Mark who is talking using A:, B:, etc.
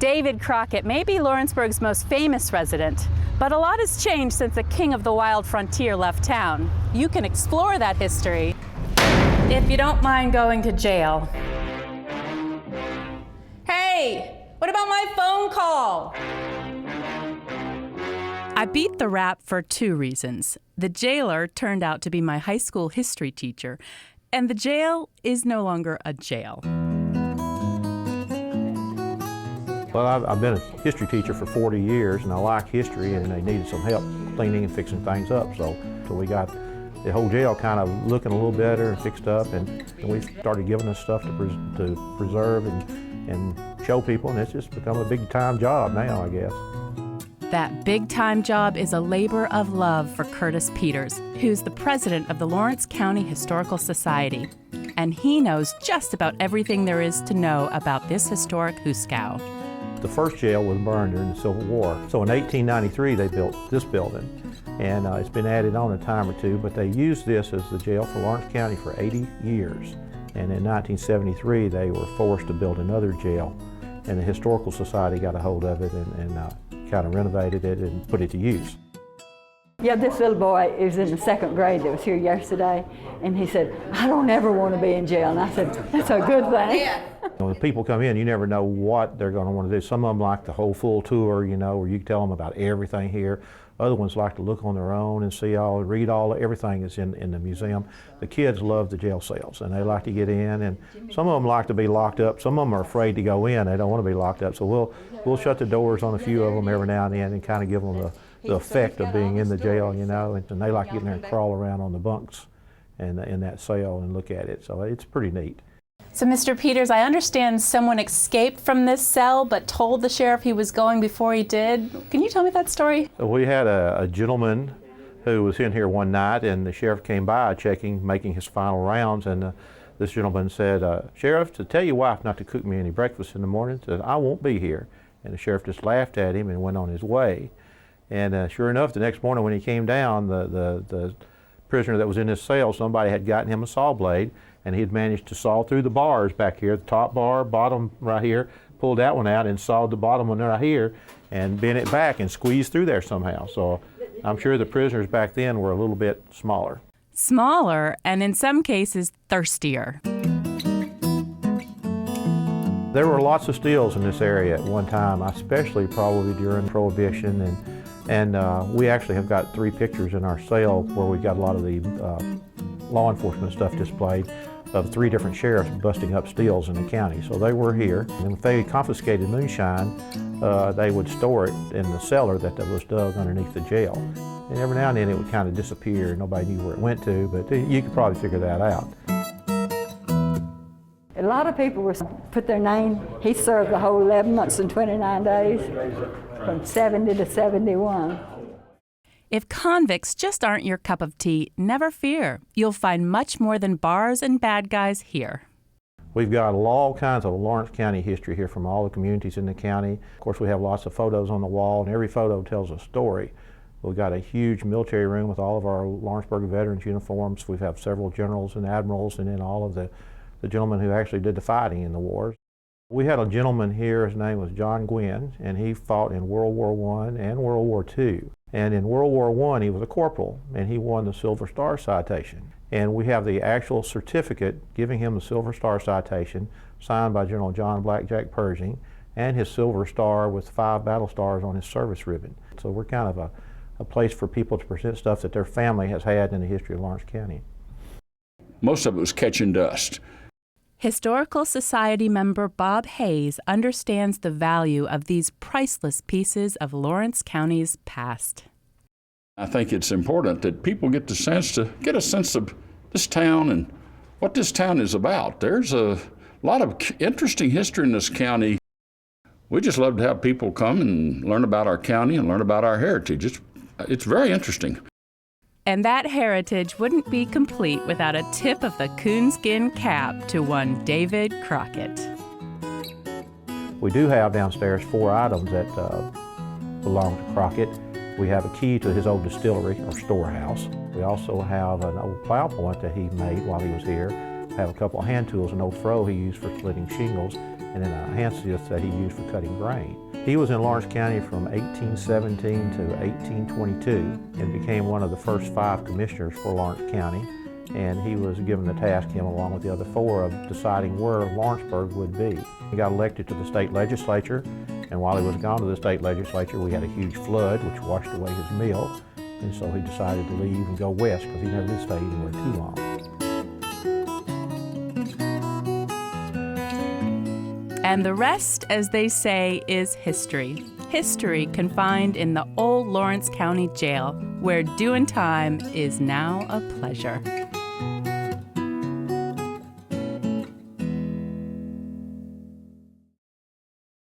A: David Crockett may be Lawrenceburg's most famous resident, but a lot has changed since the king of the wild frontier left town. You can explore that history if you don't mind going to jail. Hey, what about my phone call? I beat the rap for two reasons. The jailer turned out to be my high school history teacher, and the jail is no longer a jail.
B: Well, I've been a history teacher for 40 years, and I like history, and they needed some help cleaning and fixing things up. So we got the whole jail kind of looking a little better and fixed up, and we started giving us stuff to preserve and show people, and it's just become a big-time job now, I guess.
A: That big-time job is a labor of love for Curtis Peters, who's the president of the Lawrence County Historical Society. And he knows just about everything there is to know about this historic hooscow.
B: The first jail was burned during the Civil War. So in 1893, they built this building. And it's been added on a time or two, but they used this as the jail for Lawrence County for 80 years. And in 1973, they were forced to build another jail. And the Historical Society got a hold of it and kind of renovated it and put it to use.
C: Yeah, this little boy is in the second grade that was here yesterday, and he said, I don't ever want to be in jail. And I said, that's a good thing. Yeah.
B: When people come in, you never know what they're going to want to do. Some of them like the whole full tour, you know, where you can tell them about everything here. Other ones like to look on their own and see all, read all, everything is in the museum. The kids love the jail cells, and they like to get in, and some of them like to be locked up. Some of them are afraid to go in. They don't want to be locked up. So we'll shut the doors on a few of them every now and then and kind of give them the effect of being in the jail, you know, and they like getting there and crawl around on the bunks and in that cell and look at it. So it's pretty neat.
A: So, Mr. Peters, I understand someone escaped from this cell but told the sheriff he was going before he did. Can you tell me that story?
B: So we had a gentleman who was in here one night, and the sheriff came by checking, making his final rounds, and this gentleman said, Sheriff, to tell your wife not to cook me any breakfast in the morning, said, I won't be here. And the sheriff just laughed at him and went on his way. And sure enough, the next morning when he came down, the prisoner that was in his cell, somebody had gotten him a saw blade, and he had managed to saw through the bars back here, the top bar, bottom right here, pulled that one out and sawed the bottom one right here and bent it back and squeezed through there somehow. So I'm sure the prisoners back then were a little bit smaller.
A: Smaller, and in some cases, thirstier.
B: There were lots of stills in this area at one time, especially probably during Prohibition, and we actually have got 3 pictures in our cell where we got a lot of the law enforcement stuff displayed of 3 different sheriffs busting up stills in the county. So they were here, and if they confiscated moonshine, they would store it in the cellar that was dug underneath the jail. And every now and then it would kind of disappear. Nobody knew where it went to, but you could probably figure that out.
C: A lot of people were put their name. He served the whole 11 months and 29 days, from 70 to 71.
A: If convicts just aren't your cup of tea, never fear. You'll find much more than bars and bad guys here.
B: We've got all kinds of Lawrence County history here from all the communities in the county. Of course, we have lots of photos on the wall, and every photo tells a story. We've got a huge military room with all of our Lawrenceburg veterans' uniforms. We have several generals and admirals, and then all of the gentlemen who actually did the fighting in the wars. We had a gentleman here, his name was John Gwynn, and he fought in World War I and World War II. And in World War I, he was a corporal, and he won the Silver Star citation. And we have the actual certificate giving him the Silver Star citation, signed by General John Blackjack Pershing, and his Silver Star with 5 battle stars on his service ribbon. So we're kind of a place for people to present stuff that their family has had in the history of Lawrence County.
D: Most of it was catching dust.
A: Historical Society member Bob Hayes understands the value of these priceless pieces of Lawrence County's past.
D: I think it's important that people get a sense of this town and what this town is about. There's a lot of interesting history in this county. We just love to have people come and learn about our county and learn about our heritage. It's very interesting.
A: And that heritage wouldn't be complete without a tip of the coonskin cap to one David Crockett.
B: We do have downstairs 4 items that belong to Crockett. We have a key to his old distillery or storehouse. We also have an old plow point that he made while he was here. We have a couple of hand tools, an old froe he used for splitting shingles, and then a hand sieve that he used for cutting grain. He was in Lawrence County from 1817 to 1822 and became one of the first 5 commissioners for Lawrence County. And he was given the task, him along with the other 4, of deciding where Lawrenceburg would be. He got elected to the state legislature, and while he was gone to the state legislature, we had a huge flood which washed away his mill, and so he decided to leave and go west because he never did stay anywhere too long.
A: And the rest, as they say, is history. History confined in the old Lawrence County Jail, where doing time is now a pleasure.